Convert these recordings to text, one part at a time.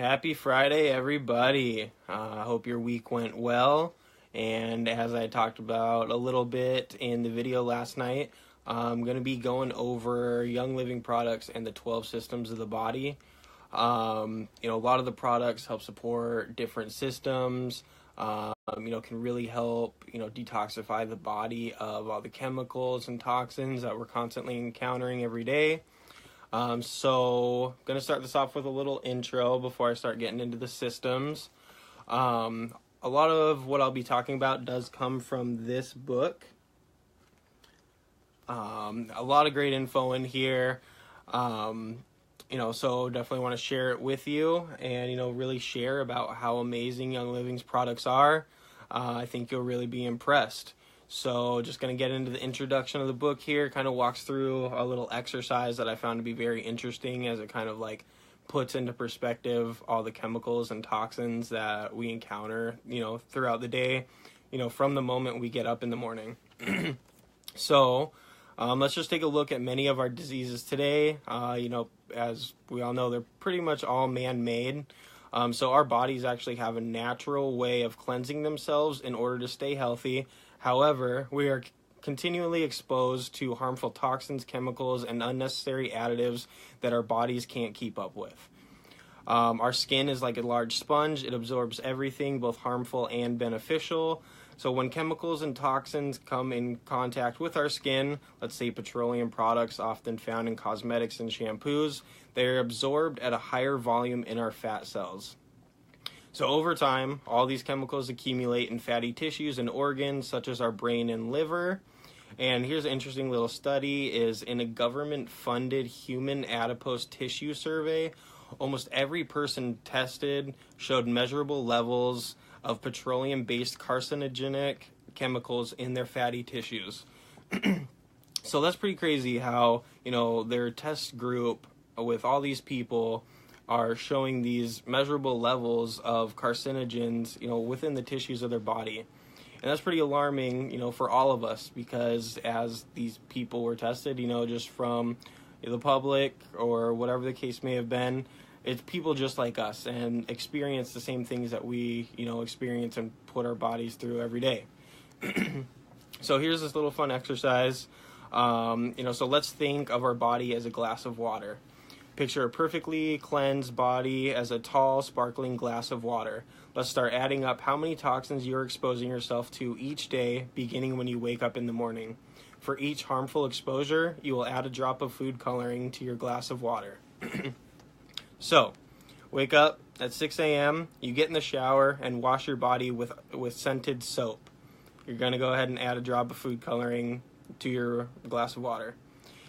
Happy Friday, everybody. I hope your week went well. And as I talked about a little bit in the video last night, I'm going to be going over Young Living products and the 12 systems of the body. A lot of the products help support different systems, can really help, detoxify the body of all the chemicals and toxins that we're constantly encountering every day. So I'm going to start this off with a little intro before I start getting into the systems. A lot of what I'll be talking about does come from this book. A lot of great info in here. So definitely want to share it with you and, really share about how amazing Young Living's products are. I think you'll really be impressed. So just going to get into the introduction of the book here, kind of walks through a little exercise that I found to be very interesting as it kind of like puts into perspective all the chemicals and toxins that we encounter, throughout the day, from the moment we get up in the morning. So let's just take a look at many of our diseases today. As we all know, they're pretty much all man-made. So our bodies actually have a natural way of cleansing themselves in order to stay healthy. However, we are continually exposed to harmful toxins, chemicals, and unnecessary additives that our bodies can't keep up with. Our skin is like a large sponge. It absorbs everything, both harmful and beneficial. So when chemicals and toxins come in contact with our skin, let's say petroleum products often found in cosmetics and shampoos, they're absorbed at a higher volume in our fat cells. So over time, all these chemicals accumulate in fatty tissues and organs such as our brain and liver. And here's an interesting little study is in a government-funded human adipose tissue survey, almost every person tested showed measurable levels of petroleum-based carcinogenic chemicals in their fatty tissues. So that's pretty crazy how, their test group with all these people are showing these measurable levels of carcinogens, within the tissues of their body. And that's pretty alarming, for all of us, because as these people were tested, just from the public or whatever the case may have been, it's people just like us and experience the same things that we, experience and put our bodies through every day. So here's this little fun exercise. So let's think of our body as a glass of water. Picture a perfectly cleansed body as a tall, sparkling glass of water. Let's start adding up how many toxins you're exposing yourself to each day, beginning when you wake up in the morning. For each harmful exposure, you will add a drop of food coloring to your glass of water. So, wake up at 6 a.m., you get in the shower and wash your body with scented soap. You're going to go ahead and add a drop of food coloring to your glass of water.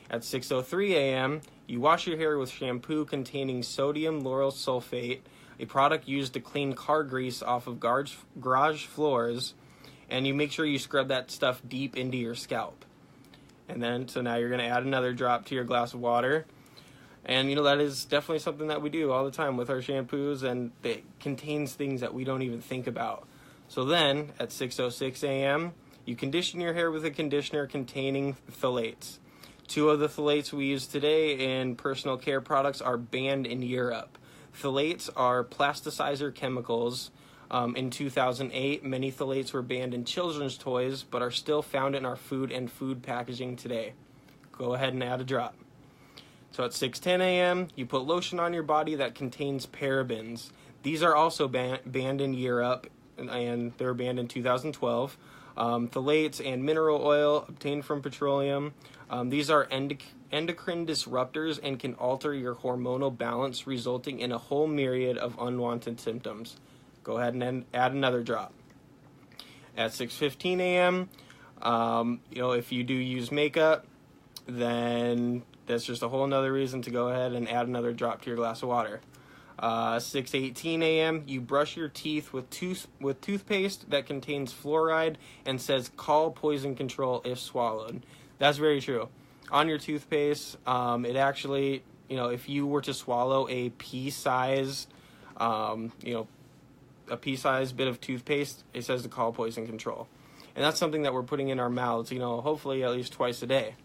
At 6:03 a.m., you wash your hair with shampoo containing sodium lauryl sulfate, a product used to clean car grease off of garage floors, and you make sure you scrub that stuff deep into your scalp. And then, so now you're going to add another drop to your glass of water. And, that is definitely something that we do all the time with our shampoos, and it contains things that we don't even think about. So then, at 6:06 a.m., you condition your hair with a conditioner containing phthalates. 2 of the phthalates we use today in personal care products are banned in Europe. Phthalates are plasticizer chemicals. In 2008, many phthalates were banned in children's toys, but are still found in our food and food packaging today. Go ahead and add a drop. So at 6:10 a.m., you put lotion on your body that contains parabens. These are also banned in Europe, and they were banned in 2012. Phthalates and mineral oil obtained from petroleum. These are endocrine disruptors and can alter your hormonal balance, resulting in a whole myriad of unwanted symptoms. Go ahead and add another drop. At 6:15 a.m., if you do use makeup, then that's just a whole nother reason to go ahead and add another drop to your glass of water. 6:18 a.m., you brush your teeth with toothpaste that contains fluoride and says call poison control if swallowed. That's very true. On your toothpaste, it actually, if you were to swallow a pea-sized, bit of toothpaste, it says to call poison control. And that's something that we're putting in our mouths, hopefully at least twice a day.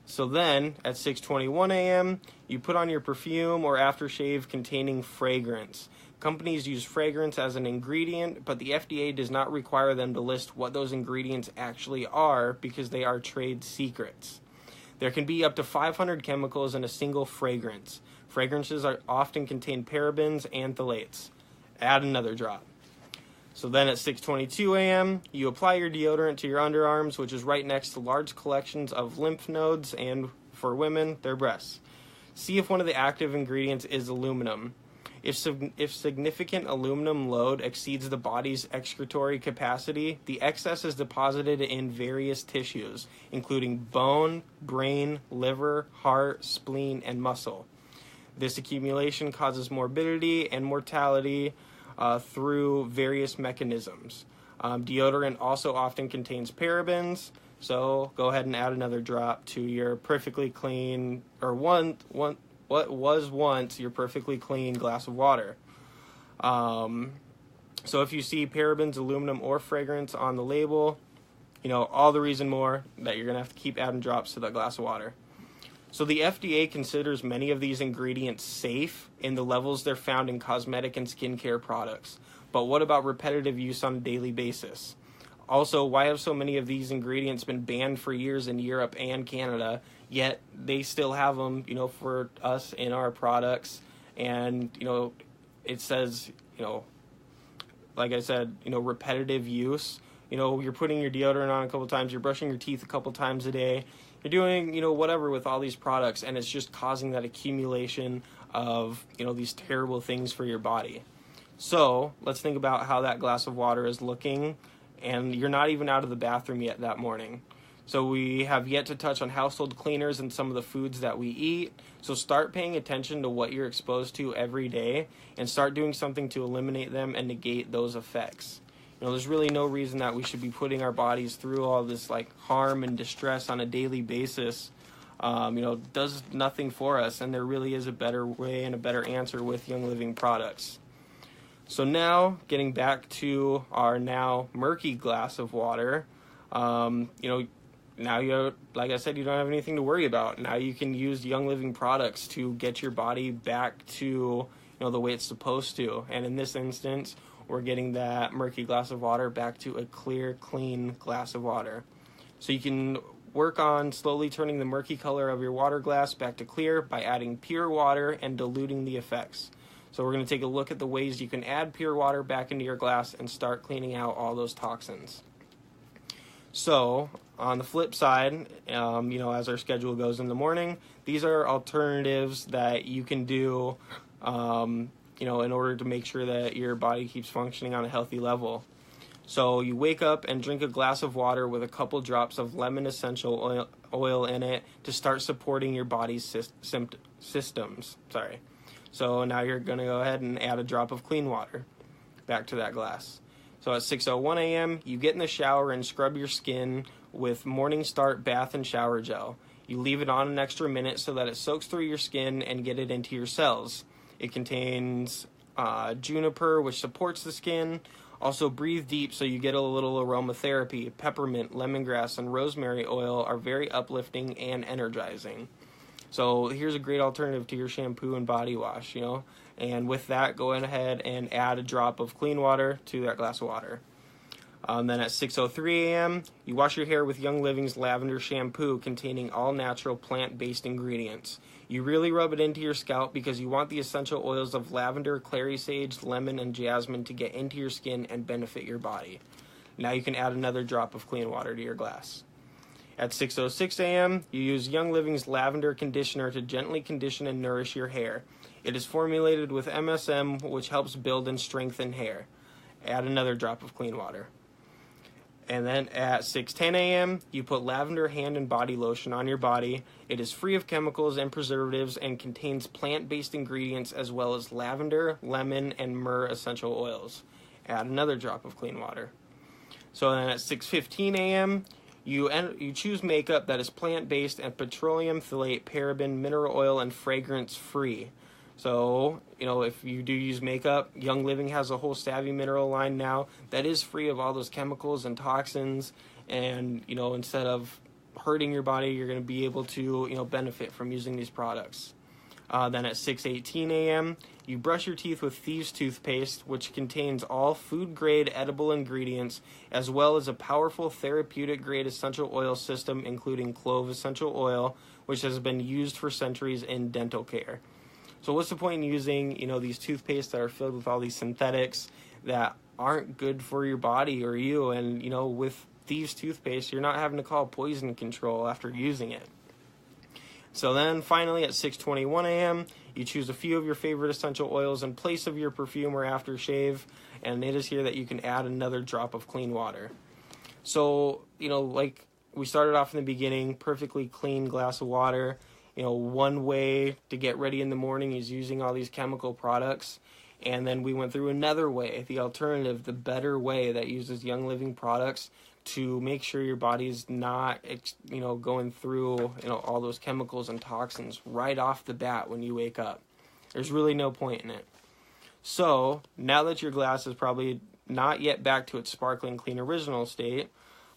So then at 6:21 a.m., you put on your perfume or aftershave containing fragrance. Companies use fragrance as an ingredient, but the FDA does not require them to list what those ingredients actually are because they are trade secrets. There can be up to 500 chemicals in a single fragrance. Fragrances often contain parabens and phthalates. Add another drop. So then at 6:22 a.m., you apply your deodorant to your underarms, which is right next to large collections of lymph nodes and, for women, their breasts. See if one of the active ingredients is aluminum. If significant aluminum load exceeds the body's excretory capacity, the excess is deposited in various tissues, including bone, brain, liver, heart, spleen, and muscle. This accumulation causes morbidity and mortality through various mechanisms. Deodorant also often contains parabens, so go ahead and add another drop to your perfectly clean, or what was once your perfectly clean glass of water. So if you see parabens, aluminum, or fragrance on the label, all the reason more that you're going to have to keep adding drops to that glass of water. So the FDA considers many of these ingredients safe in the levels they're found in cosmetic and skincare products. But what about repetitive use on a daily basis? Also, why have so many of these ingredients been banned for years in Europe and Canada, yet they still have them, for us in our products? And, it says, like I said, repetitive use. You're putting your deodorant on a couple times, you're brushing your teeth a couple times a day, you're doing, whatever with all these products, and it's just causing that accumulation of, these terrible things for your body. So let's think about how that glass of water is looking, and you're not even out of the bathroom yet that morning. So we have yet to touch on household cleaners and some of the foods that we eat. So start paying attention to what you're exposed to every day and start doing something to eliminate them and negate those effects. There's really no reason that we should be putting our bodies through all this harm and distress on a daily basis. Does nothing for us, and there really is a better way and a better answer with Young Living products. So now, getting back to our now murky glass of water, now like I said, you don't have anything to worry about. Now you can use Young Living products to get your body back to the way it's supposed to. And in this instance, we're getting that murky glass of water back to a clear, clean glass of water. So you can work on slowly turning the murky color of your water glass back to clear by adding pure water and diluting the effects. So we're going to take a look at the ways you can add pure water back into your glass and start cleaning out all those toxins. So on the flip side, as our schedule goes in the morning, these are alternatives that you can do in order to make sure that your body keeps functioning on a healthy level. So you wake up and drink a glass of water with a couple drops of lemon essential oil in it to start supporting your body's systems. So now you're going to go ahead and add a drop of clean water back to that glass. So at 6:01 a.m., you get in the shower and scrub your skin with Morning Start Bath and Shower Gel. You leave it on an extra minute so that it soaks through your skin and get it into your cells. It contains juniper, which supports the skin. Also, Breathe Deep, so you get a little aromatherapy. Peppermint, lemongrass, and rosemary oil are very uplifting and energizing. So here's a great alternative to your shampoo and body wash, And with that, go ahead and add a drop of clean water to that glass of water. Then at 6:03 a.m., you wash your hair with Young Living's lavender shampoo containing all natural plant-based ingredients. You really rub it into your scalp because you want the essential oils of lavender, clary sage, lemon, and jasmine to get into your skin and benefit your body. Now you can add another drop of clean water to your glass. At 6:06 a.m., you use Young Living's lavender conditioner to gently condition and nourish your hair. It is formulated with MSM, which helps build and strengthen hair. Add another drop of clean water. And then at 6:10 a.m., you put lavender hand and body lotion on your body. It is free of chemicals and preservatives and contains plant-based ingredients as well as lavender, lemon, and myrrh essential oils. Add another drop of clean water. So then at 6:15 a.m., you choose makeup that is plant-based and petroleum, phthalate, paraben, mineral oil, and fragrance-free. So, if you do use makeup, Young Living has a whole Savvy Mineral line now that is free of all those chemicals and toxins. And, instead of hurting your body, you're going to be able to, benefit from using these products. Then at 6:18 a.m., you brush your teeth with Thieves toothpaste, which contains all food-grade edible ingredients, as well as a powerful therapeutic-grade essential oil system, including clove essential oil, which has been used for centuries in dental care. So what's the point in using, these toothpastes that are filled with all these synthetics that aren't good for your body or you? And, with Thieves toothpaste, you're not having to call poison control after using it. So then finally at 6:21 a.m., you choose a few of your favorite essential oils in place of your perfume or aftershave, and it is here that you can add another drop of clean water. So, like we started off in the beginning, perfectly clean glass of water. One way to get ready in the morning is using all these chemical products. And then we went through another way, the alternative, the better way that uses Young Living products to make sure your body's not, going through, all those chemicals and toxins right off the bat when you wake up. There's really no point in it. So now that your glass is probably not yet back to its sparkling clean original state,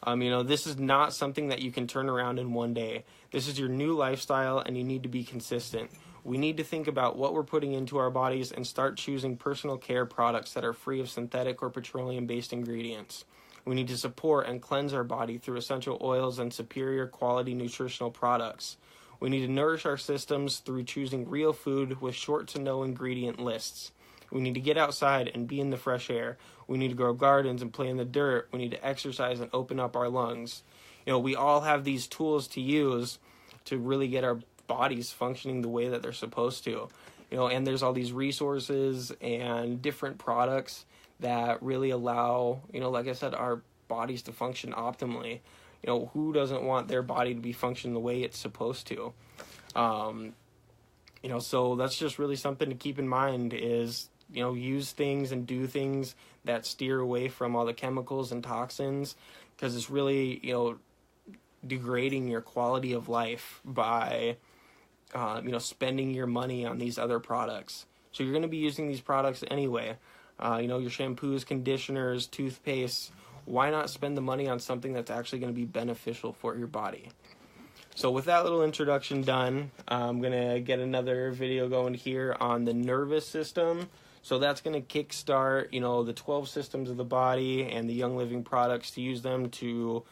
this is not something that you can turn around in one day. This is your new lifestyle, and you need to be consistent. We need to think about what we're putting into our bodies and start choosing personal care products that are free of synthetic or petroleum-based ingredients. We need to support and cleanse our body through essential oils and superior quality nutritional products. We need to nourish our systems through choosing real food with short to no ingredient lists. We need to get outside and be in the fresh air. We need to grow gardens and play in the dirt. We need to exercise and open up our lungs. We all have these tools to use to really get our bodies functioning the way that they're supposed to. And there's all these resources and different products that really allow, like I said, our bodies to function optimally. Who doesn't want their body to be functioning the way it's supposed to? So that's just really something to keep in mind is, use things and do things that steer away from all the chemicals and toxins, because it's really, degrading your quality of life by, spending your money on these other products. So you're going to be using these products anyway. Your shampoos, conditioners, toothpaste. Why not spend the money on something that's actually going to be beneficial for your body? So with that little introduction done, I'm going to get another video going here on the nervous system. So that's going to kickstart, the 12 systems of the body and the Young Living products to use them to,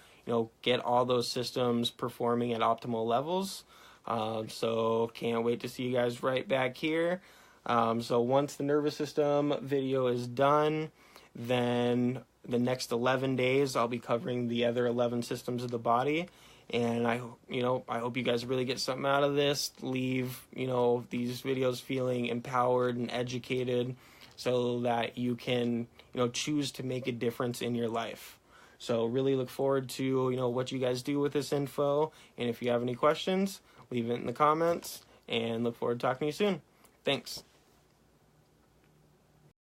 get all those systems performing at optimal levels. So can't wait to see you guys right back here. So once the nervous system video is done, then the next 11 days I'll be covering the other 11 systems of the body. And I hope you guys really get something out of this. Leave, these videos feeling empowered and educated so that you can, choose to make a difference in your life. So really look forward to, what you guys do with this info. And if you have any questions, leave it in the comments, and look forward to talking to you soon. Thanks.